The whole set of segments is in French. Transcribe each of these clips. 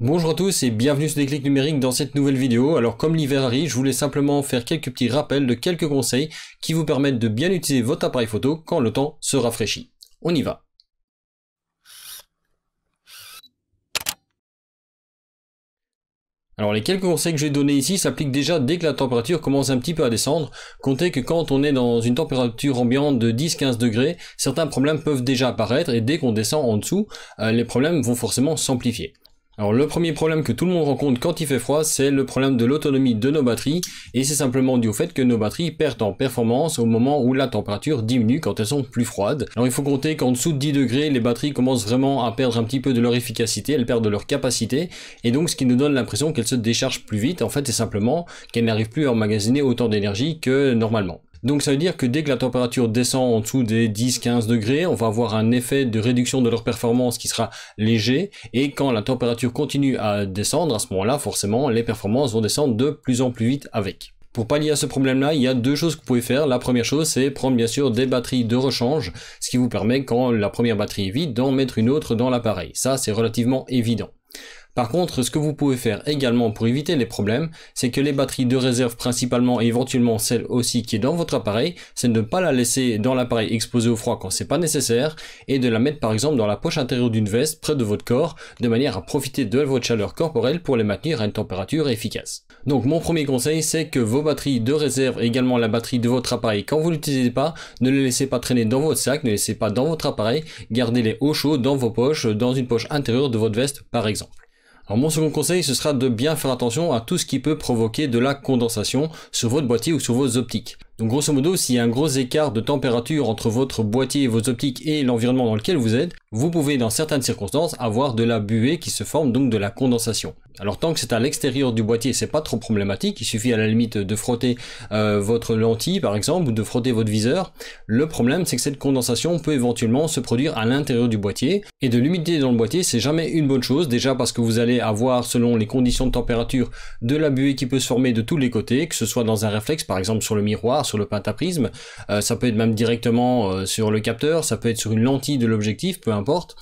Bonjour à tous et bienvenue sur Déclic Numérique dans cette nouvelle vidéo. Alors comme l'hiver arrive, je voulais simplement faire quelques petits rappels de quelques conseils qui vous permettent de bien utiliser votre appareil photo quand le temps se rafraîchit. On y va. Alors les quelques conseils que je vais donner ici s'appliquent déjà dès que la température commence un petit peu à descendre. Comptez que quand on est dans une température ambiante de 10-15 degrés, certains problèmes peuvent déjà apparaître et dès qu'on descend en dessous, les problèmes vont forcément s'amplifier. Alors le premier problème que tout le monde rencontre quand il fait froid, c'est le problème de l'autonomie de nos batteries, et c'est simplement dû au fait que nos batteries perdent en performance au moment où la température diminue quand elles sont plus froides. Alors il faut compter qu'en dessous de 10 degrés, les batteries commencent vraiment à perdre un petit peu de leur efficacité, elles perdent de leur capacité, et donc ce qui nous donne l'impression qu'elles se déchargent plus vite, en fait c'est simplement qu'elles n'arrivent plus à emmagasiner autant d'énergie que normalement. Donc ça veut dire que dès que la température descend en dessous des 10-15 degrés, on va avoir un effet de réduction de leur performance qui sera léger, et quand la température continue à descendre, à ce moment-là, forcément, les performances vont descendre de plus en plus vite avec. Pour pallier à ce problème-là, il y a deux choses que vous pouvez faire. La première chose, c'est prendre bien sûr des batteries de rechange, ce qui vous permet, quand la première batterie est vide, d'en mettre une autre dans l'appareil. Ça, c'est relativement évident. Par contre, ce que vous pouvez faire également pour éviter les problèmes, c'est que les batteries de réserve principalement et éventuellement celle aussi qui est dans votre appareil, c'est de ne pas la laisser dans l'appareil exposée au froid quand c'est pas nécessaire et de la mettre par exemple dans la poche intérieure d'une veste près de votre corps de manière à profiter de votre chaleur corporelle pour les maintenir à une température efficace. Donc mon premier conseil, c'est que vos batteries de réserve et également la batterie de votre appareil, quand vous ne l'utilisez pas, ne les laissez pas traîner dans votre sac, ne les laissez pas dans votre appareil, gardez-les au chaud dans vos poches, dans une poche intérieure de votre veste par exemple. Alors mon second conseil, ce sera de bien faire attention à tout ce qui peut provoquer de la condensation sur votre boîtier ou sur vos optiques. Donc grosso modo, s'il y a un gros écart de température entre votre boîtier, vos optiques et l'environnement dans lequel vous êtes, vous pouvez dans certaines circonstances avoir de la buée qui se forme, donc de la condensation. Alors tant que c'est à l'extérieur du boîtier, c'est pas trop problématique, il suffit à la limite de frotter votre lentille par exemple ou de frotter votre viseur. Le problème, c'est que cette condensation peut éventuellement se produire à l'intérieur du boîtier, et de l'humidité dans le boîtier, c'est jamais une bonne chose, déjà parce que vous allez avoir, selon les conditions de température, de la buée qui peut se former de tous les côtés, que ce soit dans un réflexe, par exemple sur le miroir, sur le pentaprisme, ça peut être même directement sur le capteur, ça peut être sur une lentille de l'objectif, peu importe.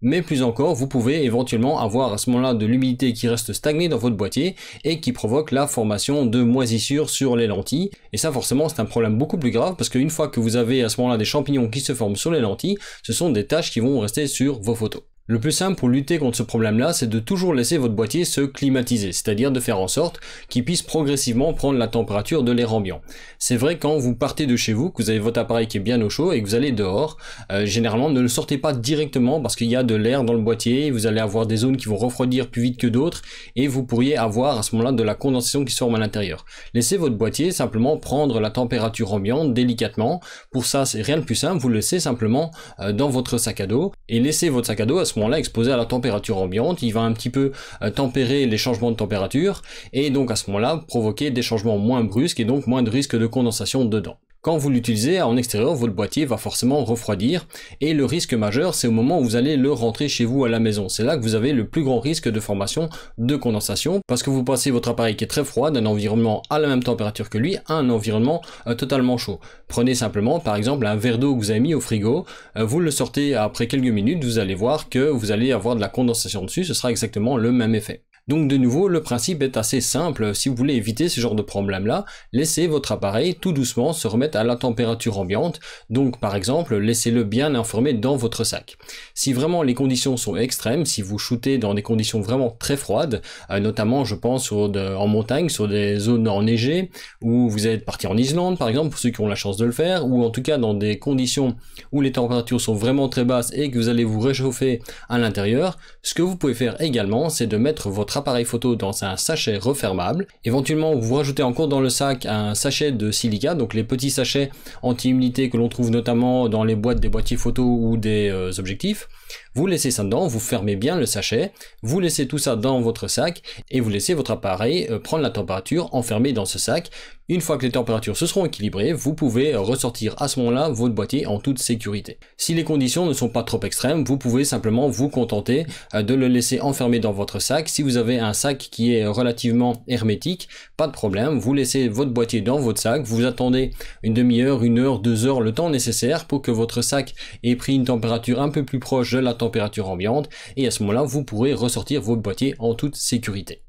Mais plus encore, vous pouvez éventuellement avoir à ce moment-là de l'humidité qui reste stagnée dans votre boîtier et qui provoque la formation de moisissures sur les lentilles. Et ça forcément c'est un problème beaucoup plus grave parce qu'une fois que vous avez à ce moment-là des champignons qui se forment sur les lentilles, ce sont des taches qui vont rester sur vos photos. Le plus simple pour lutter contre ce problème-là, c'est de toujours laisser votre boîtier se climatiser, c'est-à-dire de faire en sorte qu'il puisse progressivement prendre la température de l'air ambiant. C'est vrai quand vous partez de chez vous, que vous avez votre appareil qui est bien au chaud et que vous allez dehors, généralement ne le sortez pas directement parce qu'il y a de l'air dans le boîtier, vous allez avoir des zones qui vont refroidir plus vite que d'autres et vous pourriez avoir à ce moment-là de la condensation qui se forme à l'intérieur. Laissez votre boîtier simplement prendre la température ambiante délicatement. Pour ça, c'est rien de plus simple, vous le laissez simplement dans votre sac à dos et laissez votre sac à dos à ce moment-là exposé à la température ambiante, il va un petit peu tempérer les changements de température et donc à ce moment-là provoquer des changements moins brusques et donc moins de risque de condensation dedans. Quand vous l'utilisez en extérieur, votre boîtier va forcément refroidir et le risque majeur, c'est au moment où vous allez le rentrer chez vous à la maison. C'est là que vous avez le plus grand risque de formation de condensation parce que vous passez votre appareil qui est très froid d'un environnement à la même température que lui à un environnement totalement chaud. Prenez simplement par exemple un verre d'eau que vous avez mis au frigo, vous le sortez après quelques minutes, vous allez voir que vous allez avoir de la condensation dessus, ce sera exactement le même effet. Donc de nouveau, le principe est assez simple, si vous voulez éviter ce genre de problème-là, laissez votre appareil tout doucement se remettre à la température ambiante, donc par exemple, laissez-le bien enfermé dans votre sac. Si vraiment les conditions sont extrêmes, si vous shootez dans des conditions vraiment très froides, notamment je pense en montagne, sur des zones enneigées, où vous êtes parti en Islande par exemple, pour ceux qui ont la chance de le faire, ou en tout cas dans des conditions où les températures sont vraiment très basses et que vous allez vous réchauffer à l'intérieur, ce que vous pouvez faire également, c'est de mettre votre appareil photo dans un sachet refermable. Éventuellement, vous rajoutez encore dans le sac un sachet de silica, donc les petits sachets anti-humidité que l'on trouve notamment dans les boîtes des boîtiers photo ou des objectifs. Vous laissez ça dedans, vous fermez bien le sachet, vous laissez tout ça dans votre sac et vous laissez votre appareil prendre la température enfermé dans ce sac. Une fois que les températures se seront équilibrées, vous pouvez ressortir à ce moment-là votre boîtier en toute sécurité. Si les conditions ne sont pas trop extrêmes, vous pouvez simplement vous contenter de le laisser enfermé dans votre sac. Si vous avez avez un sac qui est relativement hermétique, pas de problème, vous laissez votre boîtier dans votre sac, vous attendez une demi-heure, 1 heure, 2 heures, le temps nécessaire pour que votre sac ait pris une température un peu plus proche de la température ambiante, et à ce moment-là, vous pourrez ressortir votre boîtier en toute sécurité.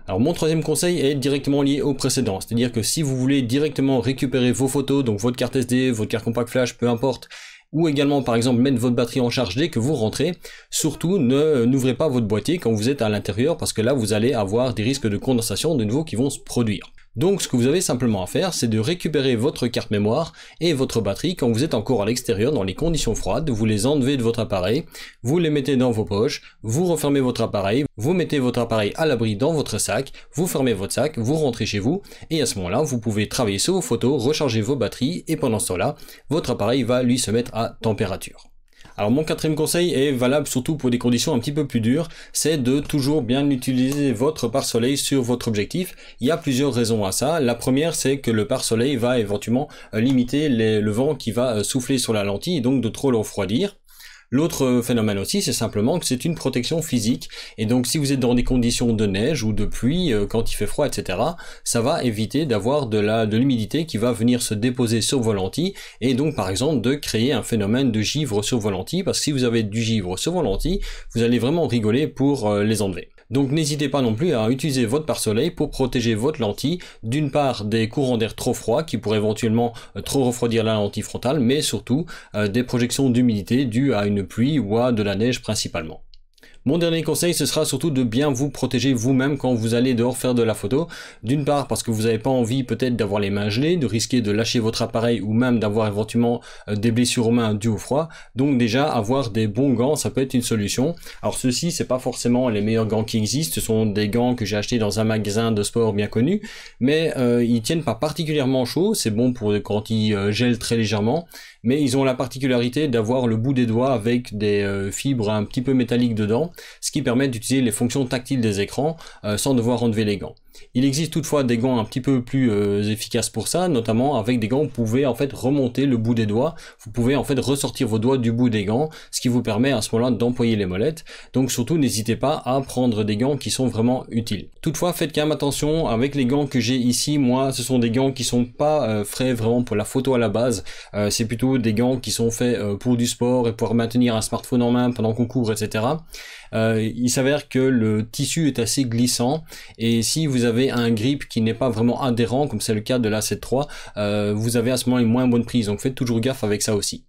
Alors mon troisième conseil est directement lié au précédent, c'est-à-dire que si vous voulez directement récupérer vos photos, donc votre carte SD, votre carte compact flash, peu importe, ou également par exemple mettre votre batterie en charge dès que vous rentrez, surtout n'ouvrez pas votre boîtier quand vous êtes à l'intérieur parce que là vous allez avoir des risques de condensation de nouveau qui vont se produire. Donc ce que vous avez simplement à faire, c'est de récupérer votre carte mémoire et votre batterie quand vous êtes encore à l'extérieur dans les conditions froides, vous les enlevez de votre appareil, vous les mettez dans vos poches, vous refermez votre appareil, vous mettez votre appareil à l'abri dans votre sac, vous fermez votre sac, vous rentrez chez vous et à ce moment-là, vous pouvez travailler sur vos photos, recharger vos batteries et pendant ce temps-là, votre appareil va lui se mettre à température. Alors mon quatrième conseil est valable surtout pour des conditions un petit peu plus dures, c'est de toujours bien utiliser votre pare-soleil sur votre objectif. Il y a plusieurs raisons à ça. La première, c'est que le pare-soleil va éventuellement limiter le vent qui va souffler sur la lentille et donc de trop le refroidir. L'autre phénomène aussi, c'est simplement que c'est une protection physique, et donc si vous êtes dans des conditions de neige ou de pluie, quand il fait froid, etc., ça va éviter d'avoir de l'humidité qui va venir se déposer sur vos lentilles, et donc par exemple de créer un phénomène de givre sur vos lentilles, parce que si vous avez du givre sur vos lentilles, vous allez vraiment rigoler pour les enlever. Donc n'hésitez pas non plus à utiliser votre pare-soleil pour protéger votre lentille, d'une part des courants d'air trop froids qui pourraient éventuellement trop refroidir la lentille frontale, mais surtout des projections d'humidité dues à une pluie ou à de la neige principalement. Mon dernier conseil, ce sera surtout de bien vous protéger vous-même quand vous allez dehors faire de la photo. D'une part parce que vous n'avez pas envie peut-être d'avoir les mains gelées, de risquer de lâcher votre appareil ou même d'avoir éventuellement des blessures aux mains dues au froid. Donc déjà avoir des bons gants, ça peut être une solution. Alors ceux-ci, c'est pas forcément les meilleurs gants qui existent, ce sont des gants que j'ai achetés dans un magasin de sport bien connu, mais ils tiennent pas particulièrement chaud, c'est bon pour quand ils gèlent très légèrement. Mais ils ont la particularité d'avoir le bout des doigts avec des fibres un petit peu métalliques dedans, ce qui permet d'utiliser les fonctions tactiles des écrans sans devoir enlever les gants. Il existe toutefois des gants un petit peu plus efficaces pour ça, notamment avec des gants où vous pouvez en fait remonter le bout des doigts, vous pouvez en fait ressortir vos doigts du bout des gants, ce qui vous permet à ce moment-là d'employer les molettes. Donc surtout n'hésitez pas à prendre des gants qui sont vraiment utiles. Toutefois faites quand même attention avec les gants que j'ai ici, moi ce sont des gants qui sont pas faits vraiment pour la photo à la base, c'est plutôt des gants qui sont faits pour du sport et pour maintenir un smartphone en main pendant qu'on court, etc. Il s'avère que le tissu est assez glissant et si vous avez un grip qui n'est pas vraiment adhérent, comme c'est le cas de l'A7 III, vous avez à ce moment une moins bonne prise, donc faites toujours gaffe avec ça aussi.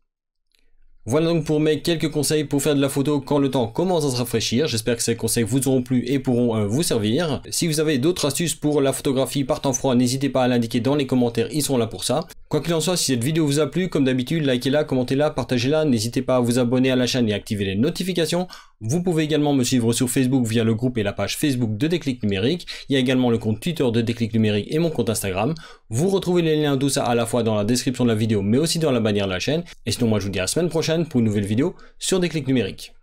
Voilà donc pour mes quelques conseils pour faire de la photo quand le temps commence à se rafraîchir. J'espère que ces conseils vous auront plu et pourront vous servir. Si vous avez d'autres astuces pour la photographie par temps froid, n'hésitez pas à l'indiquer dans les commentaires, ils sont là pour ça. Quoi qu'il en soit, si cette vidéo vous a plu, comme d'habitude, likez-la, commentez-la, partagez-la, n'hésitez pas à vous abonner à la chaîne et activer les notifications. Vous pouvez également me suivre sur Facebook via le groupe et la page Facebook de Déclic Numérique. Il y a également le compte Twitter de Déclic Numérique et mon compte Instagram. Vous retrouvez les liens tout ça à la fois dans la description de la vidéo mais aussi dans la bannière de la chaîne. Et sinon moi je vous dis à la semaine prochaine pour une nouvelle vidéo sur Déclic Numérique.